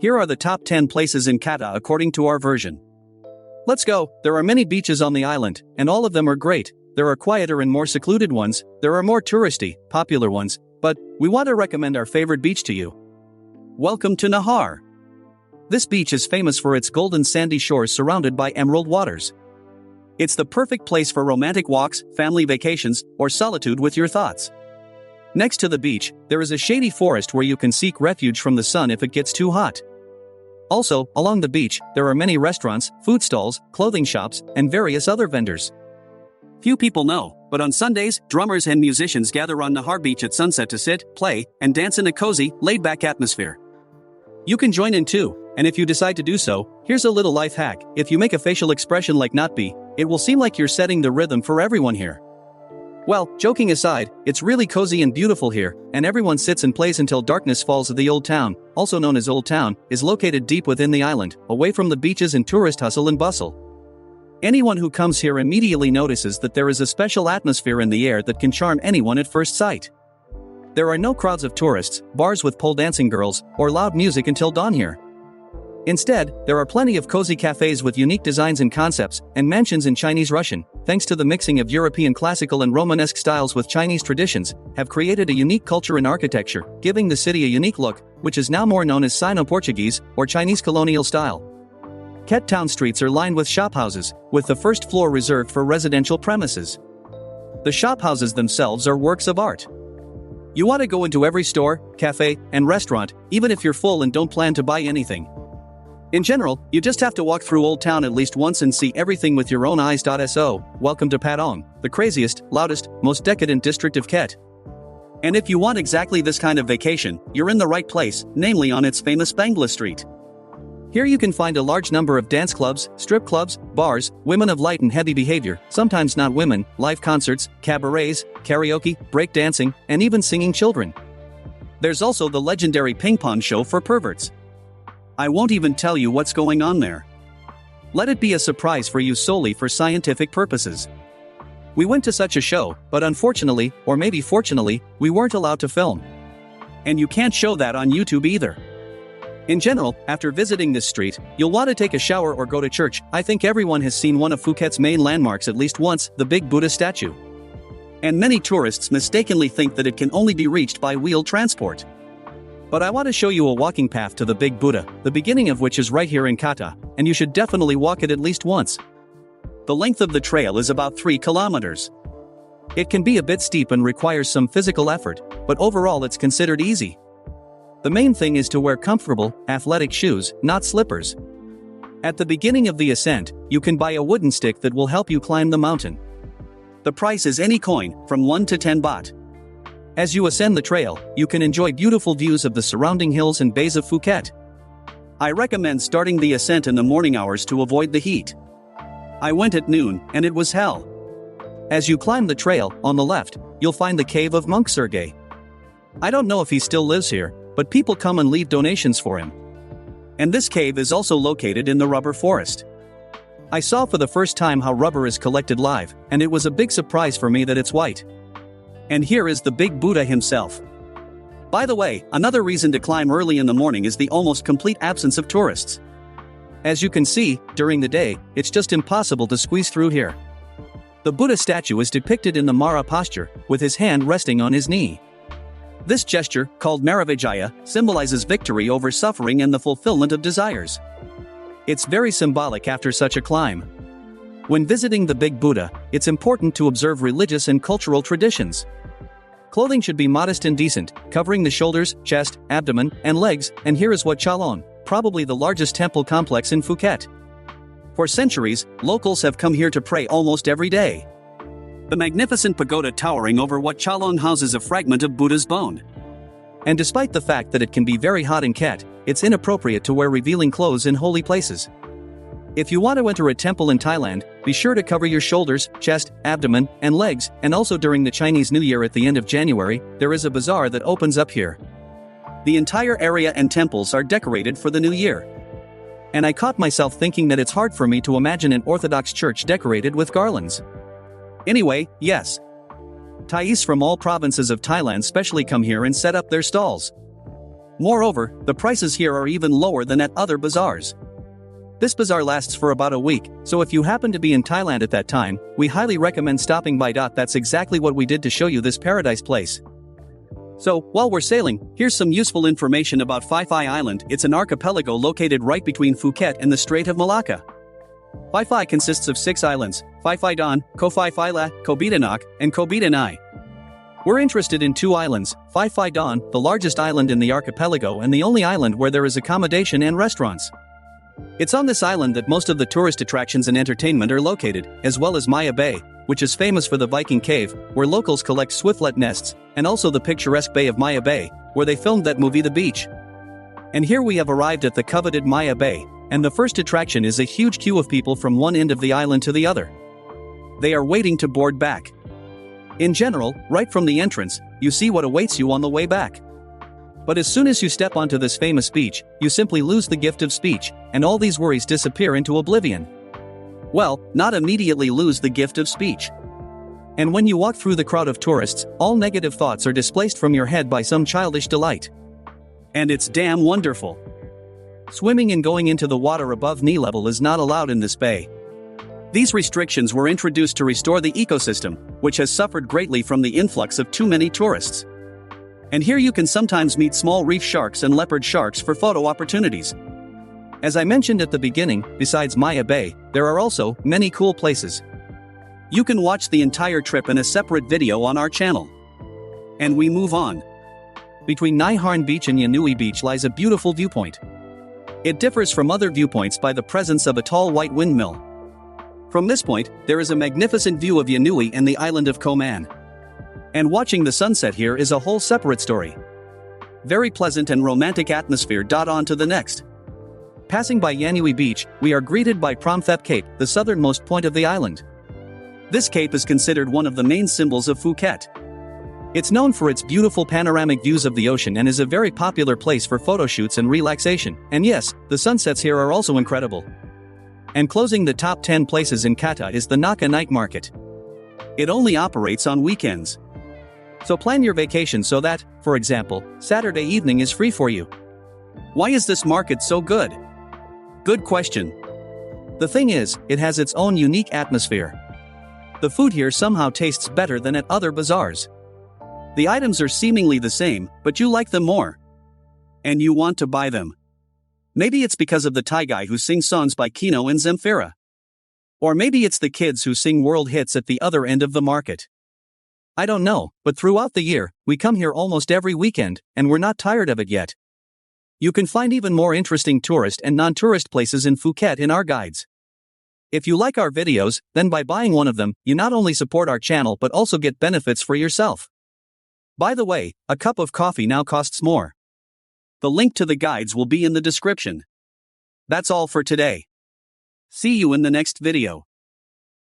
Here are the top 10 places in Kata according to our version. Let's go. There are many beaches on the island, and all of them are great. There are quieter and more secluded ones, there are more touristy, popular ones, but we want to recommend our favorite beach to you. Welcome to Nahar. This beach is famous for its golden sandy shores surrounded by emerald waters. It's the perfect place for romantic walks, family vacations, or solitude with your thoughts. Next to the beach, there is a shady forest where you can seek refuge from the sun if it gets too hot. Also, along the beach, there are many restaurants, food stalls, clothing shops, and various other vendors. Few people know, but on Sundays, drummers and musicians gather on Nahar Beach at sunset to sit, play, and dance in a cozy, laid-back atmosphere. You can join in too, and if you decide to do so, here's a little life hack. If you make a facial expression like not be, it will seem like you're setting the rhythm for everyone here. Well, joking aside, it's really cozy and beautiful here, and everyone sits and plays until darkness falls. The Old Town, also known as Old Town, is located deep within the island, away from the beaches and tourist hustle and bustle. Anyone who comes here immediately notices that there is a special atmosphere in the air that can charm anyone at first sight. There are no crowds of tourists, bars with pole dancing girls, or loud music until dawn here. Instead, there are plenty of cozy cafes with unique designs and concepts, and mansions in Chinese Russian, thanks to the mixing of European classical and Romanesque styles with Chinese traditions, have created a unique culture and architecture, giving the city a unique look, which is now more known as Sino-Portuguese, or Chinese colonial style. Ket town streets are lined with shophouses, with the first floor reserved for residential premises. The shophouses themselves are works of art. You want to go into every store, cafe, and restaurant, even if you're full and don't plan to buy anything. In general, you just have to walk through Old Town at least once and see everything with your own eyes. So, welcome to Patong, the craziest, loudest, most decadent district of Ket. And if you want exactly this kind of vacation, you're in the right place, namely on its famous Bangla Street. Here you can find a large number of dance clubs, strip clubs, bars, women of light and heavy behavior, sometimes not women, live concerts, cabarets, karaoke, break dancing, and even singing children. There's also the legendary ping pong show for perverts. I won't even tell you what's going on there. Let it be a surprise for you solely for scientific purposes. We went to such a show, but unfortunately, or maybe fortunately, we weren't allowed to film. And you can't show that on YouTube either. In general, after visiting this street, you'll want to take a shower or go to church. I think everyone has seen one of Phuket's main landmarks at least once, the big Buddha statue. And many tourists mistakenly think that it can only be reached by wheeled transport. But I want to show you a walking path to the big Buddha, the beginning of which is right here in Kata, and you should definitely walk it at least once. The length of the trail is about 3 kilometers. It can be a bit steep and requires some physical effort, but overall it's considered easy. The main thing is to wear comfortable, athletic shoes, not slippers. At the beginning of the ascent, you can buy a wooden stick that will help you climb the mountain. The price is any coin, from 1 to 10 baht. As you ascend the trail, you can enjoy beautiful views of the surrounding hills and bays of Phuket. I recommend starting the ascent in the morning hours to avoid the heat. I went at noon, and it was hell. As you climb the trail, on the left, you'll find the cave of Monk Sergei. I don't know if he still lives here, but people come and leave donations for him. And this cave is also located in the rubber forest. I saw for the first time how rubber is collected live, and it was a big surprise for me that it's white. And here is the big Buddha himself. By the way, another reason to climb early in the morning is the almost complete absence of tourists. As you can see, during the day, it's just impossible to squeeze through here. The Buddha statue is depicted in the Mara posture, with his hand resting on his knee. This gesture, called Maravijaya, symbolizes victory over suffering and the fulfillment of desires. It's very symbolic after such a climb. When visiting the Big Buddha, it's important to observe religious and cultural traditions. Clothing should be modest and decent, covering the shoulders, chest, abdomen, and legs, and here is Wat Chalon, probably the largest temple complex in Phuket. For centuries, locals have come here to pray almost every day. The magnificent pagoda towering over Wat Chalon houses a fragment of Buddha's bone. And despite the fact that it can be very hot in Ket, it's inappropriate to wear revealing clothes in holy places. If you want to enter a temple in Thailand, be sure to cover your shoulders, chest, abdomen, and legs, and also during the Chinese New Year at the end of January, there is a bazaar that opens up here. The entire area and temples are decorated for the new year. And I caught myself thinking that it's hard for me to imagine an Orthodox church decorated with garlands. Anyway, yes. Thais from all provinces of Thailand specially come here and set up their stalls. Moreover, the prices here are even lower than at other bazaars. This bazaar lasts for about a week, so if you happen to be in Thailand at that time, we highly recommend stopping by. That's exactly what we did to show you this paradise place. So, while we're sailing, here's some useful information about Phi Phi Island. It's an archipelago located right between Phuket and the Strait of Malacca. Phi Phi consists of 6 islands: Phi Phi Don, Ko Phi Phi La, Ko Bitanak, and Ko Bitanai. We're interested in 2 islands, Phi Phi Don, the largest island in the archipelago and the only island where there is accommodation and restaurants. It's on this island that most of the tourist attractions and entertainment are located, as well as Maya Bay, which is famous for the Viking cave, where locals collect swiftlet nests, and also the picturesque Bay of Maya Bay, where they filmed that movie The Beach. And here we have arrived at the coveted Maya Bay, and the first attraction is a huge queue of people from one end of the island to the other. They are waiting to board back. In general, right from the entrance, you see what awaits you on the way back. But as soon as you step onto this famous beach, you simply lose the gift of speech, and all these worries disappear into oblivion. Well, not immediately lose the gift of speech. And when you walk through the crowd of tourists, all negative thoughts are displaced from your head by some childish delight. And it's damn wonderful. Swimming and going into the water above knee level is not allowed in this bay. These restrictions were introduced to restore the ecosystem, which has suffered greatly from the influx of too many tourists. And here you can sometimes meet small reef sharks and leopard sharks for photo opportunities. As I mentioned at the beginning, besides Maya Bay, there are also many cool places. You can watch the entire trip in a separate video on our channel. And we move on. Between Nai Harn Beach and Yanui Beach lies a beautiful viewpoint. It differs from other viewpoints by the presence of a tall white windmill. From this point, there is a magnificent view of Yanui and the island of Koh Man. And watching the sunset here is a whole separate story. Very pleasant and romantic atmosphere. On to the next. Passing by Yanui Beach, we are greeted by Promthep Cape, the southernmost point of the island. This cape is considered one of the main symbols of Phuket. It's known for its beautiful panoramic views of the ocean and is a very popular place for photo shoots and relaxation. And yes, the sunsets here are also incredible. And closing the top 10 places in Kata is the Naka Night Market. It only operates on weekends. So plan your vacation so that, for example, Saturday evening is free for you. Why is this market so good? Good question. The thing is, it has its own unique atmosphere. The food here somehow tastes better than at other bazaars. The items are seemingly the same, but you like them more. And you want to buy them. Maybe it's because of the Thai guy who sings songs by Kino and Zemfira. Or maybe it's the kids who sing world hits at the other end of the market. I don't know, but throughout the year, we come here almost every weekend, and we're not tired of it yet. You can find even more interesting tourist and non-tourist places in Phuket in our guides. If you like our videos, then by buying one of them, you not only support our channel but also get benefits for yourself. By the way, a cup of coffee now costs more. The link to the guides will be in the description. That's all for today. See you in the next video.